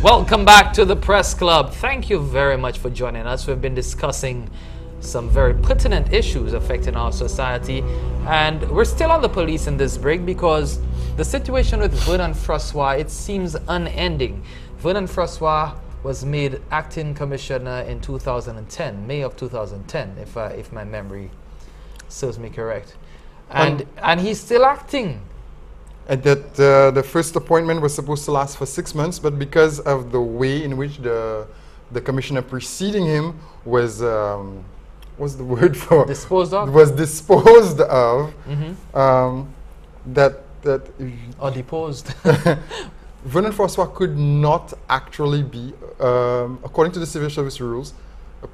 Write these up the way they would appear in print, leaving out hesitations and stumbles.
Welcome back to the Press Club. Thank you very much for joining us. We've been discussing some very pertinent issues affecting our society, and we're still on the police in this break because the situation with Vernon Francois, it seems unending. Vernon Francois was made acting commissioner in 2010, May of 2010, if my memory serves me correct, and he's still acting. And that the first appointment was supposed to last for 6 months, but because of the way in which the commissioner preceding him was what's the word for disposed of? Was disposed of. Or deposed. Vernon Francois could not actually be, according to the civil service rules,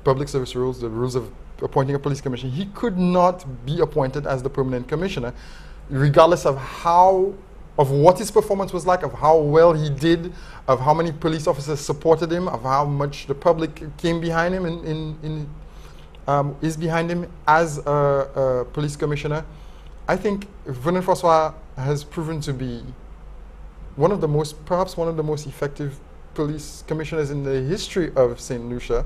public service rules, the rules of appointing a police commissioner, he could not be appointed as the permanent commissioner, regardless of what his performance was like, of how well he did, of how many police officers supported him, of how much the public came behind him is behind him as a police commissioner. I think Vernon Francois has proven to be perhaps one of the most effective police commissioners in the history of St. Lucia.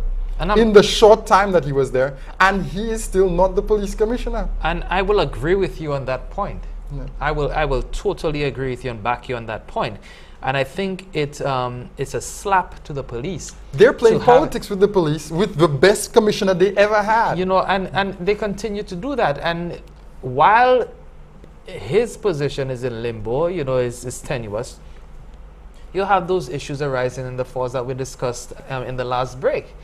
In the short time that he was there, and he is still not the police commissioner. And I will agree with you on that point. Yeah. I will totally agree with you and back you on that point. And I think it's a slap to the police. They're playing politics with the police, with the best commissioner they ever had. You know, and they continue to do that. And while his position is in limbo, you know, is tenuous, you have those issues arising in the force that we discussed in the last break.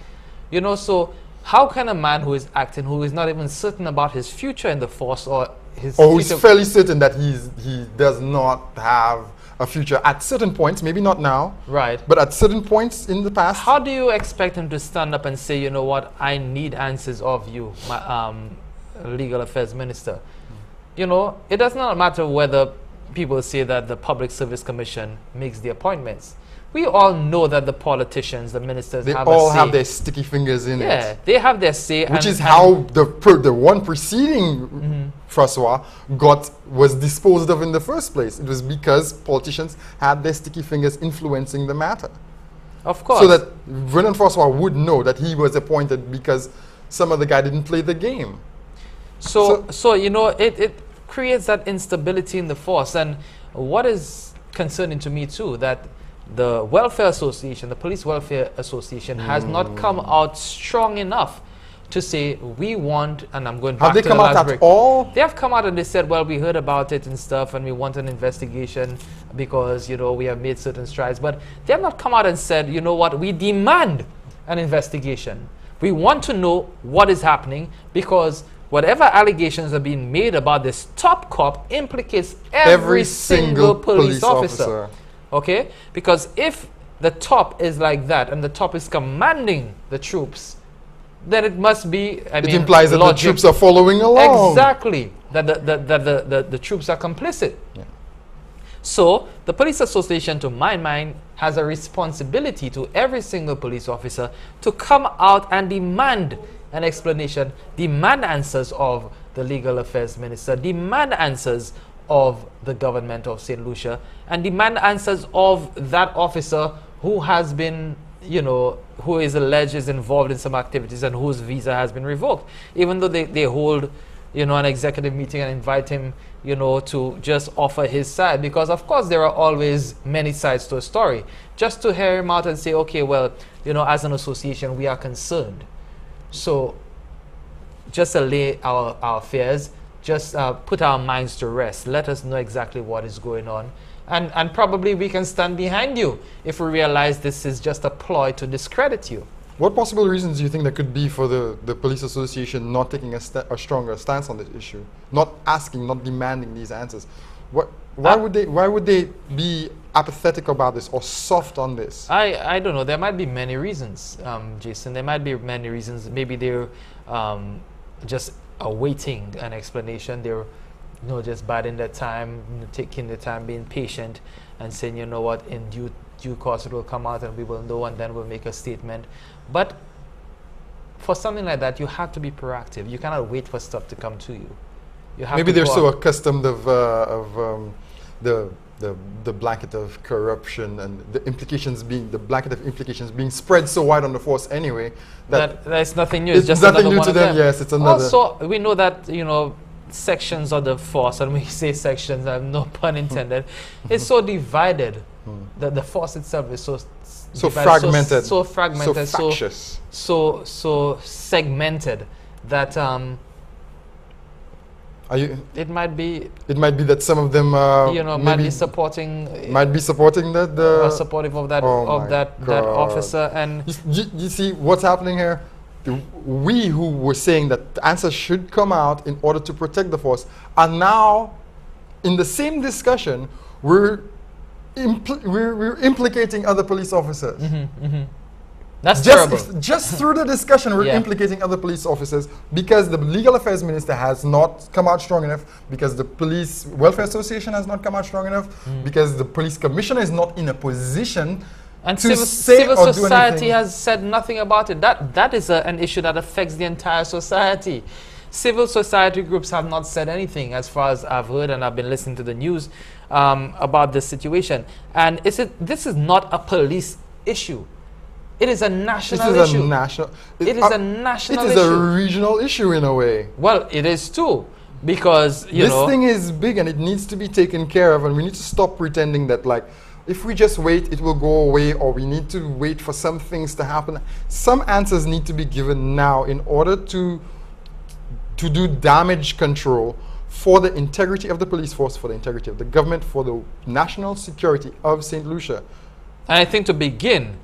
You know, so how can a man who is acting, who is not even certain about his future in the force, or who's fairly certain that he does not have a future at certain points, maybe not now, right? But at certain points in the past, how do you expect him to stand up and say, you know what, I need answers of you, my legal affairs minister? You know, it does not matter whether people say that the Public Service Commission makes the appointments. We all know that the politicians, the ministers, have all have their sticky fingers in it. Yeah, they have their say. Which is how the one preceding Francois was disposed of in the first place. It was because politicians had their sticky fingers influencing the matter. Of course. So that Vernon Francois would know that he was appointed because some other guy didn't play the game. So you know, it creates that instability in the force. And what is concerning to me too, that the Welfare Association, the Police Welfare Association, has not come out strong enough to say, we want, and I'm going back to the last break. Have they come out at all? They have come out and they said, well, we heard about it and stuff, and we want an investigation because, you know, we have made certain strides. But they have not come out and said, you know what, we demand an investigation. We want to know what is happening, because whatever allegations are being made about this top cop implicates every single police officer. Okay? Because if the top is like that and the top is commanding the troops, then it must be, it implies that the troops are following along. Exactly. That the troops are complicit. Yeah. So the Police Association, to my mind, has a responsibility to every single police officer to come out and demand an explanation, demand answers of the Legal Affairs Minister, demand answers of the government of St. Lucia, and demand answers of that officer who has been, you know, who is alleged is involved in some activities and whose visa has been revoked. Even though they hold, you know, an executive meeting and invite him, you know, to just offer his side, because of course there are always many sides to a story. Just to hear him out and say, okay, well, you know, as an association we are concerned, so just allay our fears, just put our minds to rest. Let us know exactly what is going on. And probably we can stand behind you if we realize this is just a ploy to discredit you. What possible reasons do you think there could be for the police association not taking a stronger stance on this issue? Not asking, not demanding these answers? Why would they be apathetic about this or soft on this? I don't know. There might be many reasons, Jason. There might be many reasons. Maybe they're just awaiting an explanation. They're, you know, just biding their time, you know, taking their time, being patient, and saying, you know what, in due course it will come out and we will know, and then we'll make a statement. But for something like that, you have to be proactive. You cannot wait for stuff to come to you. You have Maybe to they're so accustomed of the the blanket of corruption and the blanket of implications being spread so wide on the force anyway that's nothing new. It's just nothing another new one to of them. Yes, it's another. Also, we know that sections of the force, and we say sections, I have no pun intended, it's so divided. That the force itself is so fragmented, so fragmented, so factious, so segmented that it might be that some of them might be supporting the supportive of that that officer. And you see what's happening here. We who were saying that the answer should come out in order to protect the force are now in the same discussion. We're implicating other police officers. That's terrible. Just through the discussion, we're implicating other police officers because the Legal Affairs Minister has not come out strong enough, because the Police Welfare Association has not come out strong enough, because the Police Commissioner is not in a position and to civil society has said nothing about it. That is an issue that affects the entire society. Civil society groups have not said anything, as far as I've heard, and I've been listening to the news about this situation. And this is not a police issue. It is a national issue. It is a national issue. It is a regional issue in a way. Well, it is too, because this thing is big and it needs to be taken care of, and we need to stop pretending that, like, if we just wait, it will go away, or we need to wait for some things to happen. Some answers need to be given now in order to do damage control for the integrity of the police force, for the integrity of the government, for the national security of St. Lucia. And I think to begin,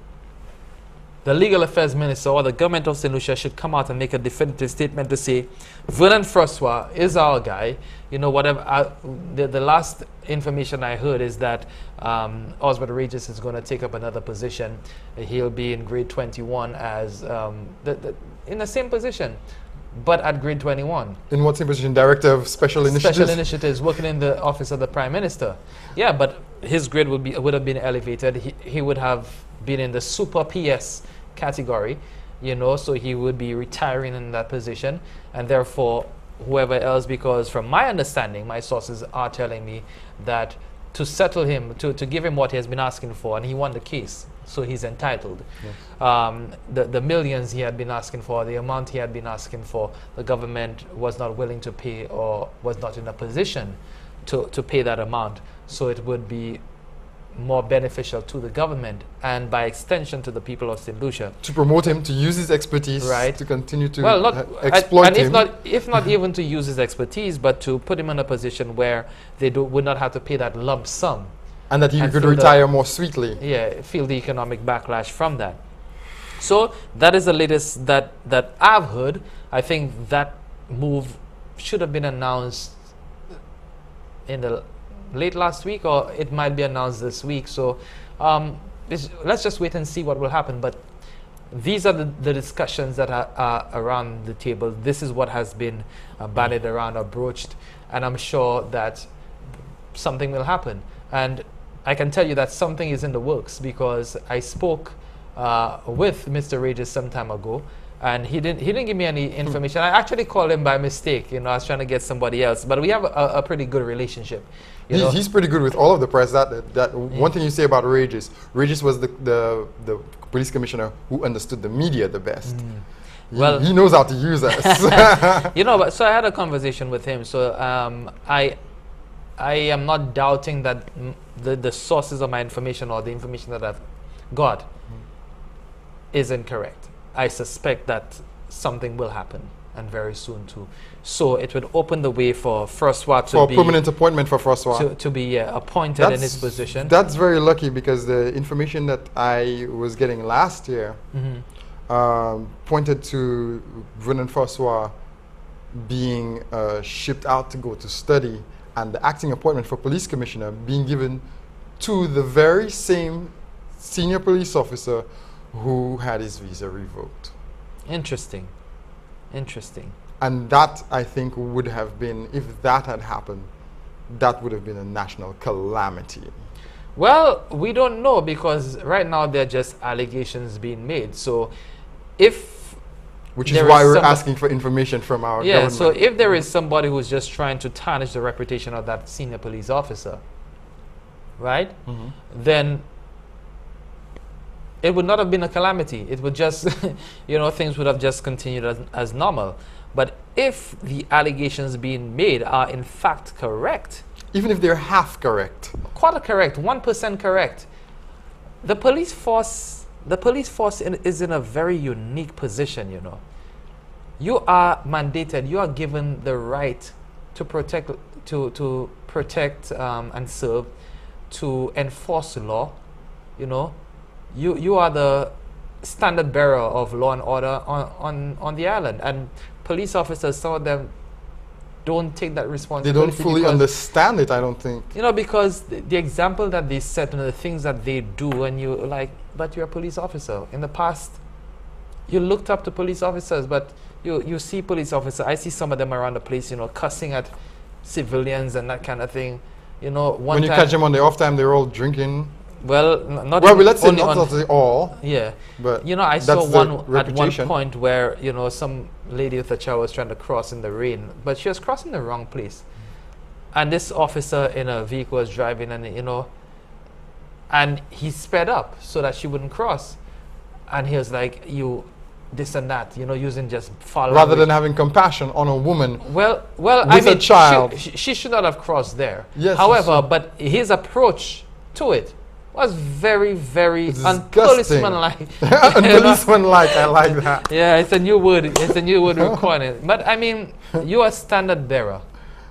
the Legal Affairs Minister or the government of St. Lucia should come out and make a definitive statement to say, Vernon Francois is our guy. Whatever. The last information I heard is that Oswald Regis is going to take up another position. He'll be in grade 21 as in the same position, but at grade 21. In what same position? Director of Special Initiatives? Special Initiatives, working in the office of the Prime Minister. Yeah, but his grade would have been elevated. He would have been in the Super PS category, so he would be retiring in that position, and therefore whoever else, because from my understanding, my sources are telling me that to settle him, to give him what he has been asking for, and he won the case, so he's entitled. Yes. The millions he had been asking for, the amount he had been asking for, the government was not willing to pay, or was not in a position to pay that amount. So it would be more beneficial to the government, and by extension to the people of St. Lucia, to promote him, to use his expertise, right, to continue to exploit him, and if not even to use his expertise, but to put him in a position where they would not have to pay that lump sum, and that he could retire more sweetly. Yeah, feel the economic backlash from that. So that is the latest that I've heard. I think that move should have been announced in the late last week, or it might be announced this week. So let's just wait and see what will happen. But these are the discussions that are around the table. This is what has been bandied around or broached, and I'm sure that something will happen. And I can tell you that something is in the works, because I spoke with Mr. Regis some time ago, and he didn't give me any information. I actually called him by mistake. I was trying to get somebody else, but we have a pretty good relationship. He's pretty good with all of the press. One thing you say about Regis was the police commissioner who understood the media the best. Well, he knows how to use us. But so I had a conversation with him. So I am not doubting that the sources of my information, or the information that I've got, is incorrect. I suspect that something will happen, and very soon too. So it would open the way for Francois to be... For a permanent appointment for Francois. To be appointed in his position. That's very lucky, because the information that I was getting last year pointed to Vernon Francois being shipped out to go to study, and the acting appointment for police commissioner being given to the very same senior police officer who had his visa revoked. Interesting. And that, I think, would have been, if that had happened, that would have been a national calamity. Well, we don't know, because right now they're just allegations being made. So which is why we're asking for information from our government. So if there is somebody who's just trying to tarnish the reputation of that senior police officer, right? Then it would not have been a calamity. It would just, you know, things would have just continued as normal. But if the allegations being made are in fact correct, even if they're half correct, quarter correct, 1% correct, the police force is in a very unique position, you know. You are mandated, you are given the right to protect, and serve, to enforce law, you know. You are the standard bearer of law and order on the island, and police officers, some of them don't take that responsibility. they don't fully understand it, I don't think. You know, because the example that they set and the things that they do, and you like, but you're a police officer. In the past, you looked up to police officers, but you see police officers. I see some of them around the place, you know, cussing at civilians and that kind of thing. You know, when you catch them on the off time, they're all drinking. Well, not well, let's say not all. Yeah, but you know, I saw one reputation. at one point where, you know, some lady with a child was trying to cross in the rain, but she was crossing the wrong place, and this officer in a vehicle was driving, and you know, and he sped up so that she wouldn't cross, and he was like, "You, this and that," you know, using just foul rather language. than having compassion on a woman. Well, with I mean, a child. she should not have crossed there. Yes. However, but his approach to it was very, very unpolicemanlike. Unpolicemanlike, I like that. Yeah, it's a new word. It's a new word we're calling it. But I mean, you're a standard bearer.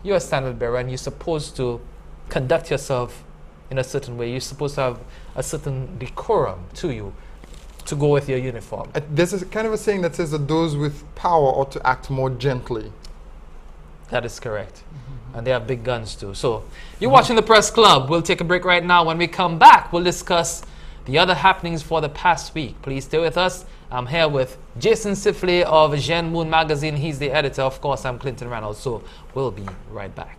You're a standard bearer, and you're supposed to conduct yourself in a certain way. You're supposed to have a certain decorum to you to go with your uniform. There's a kind of a saying that says that those with power ought to act more gently. That is correct. And they have big guns too. So you're watching the Press Club. We'll take a break right now. When we come back, we'll discuss the other happenings for the past week. Please stay with us. I'm here with Jason Sifley of Jean Moon Magazine. He's the editor. Of course, I'm Clinton Reynolds. So we'll be right back.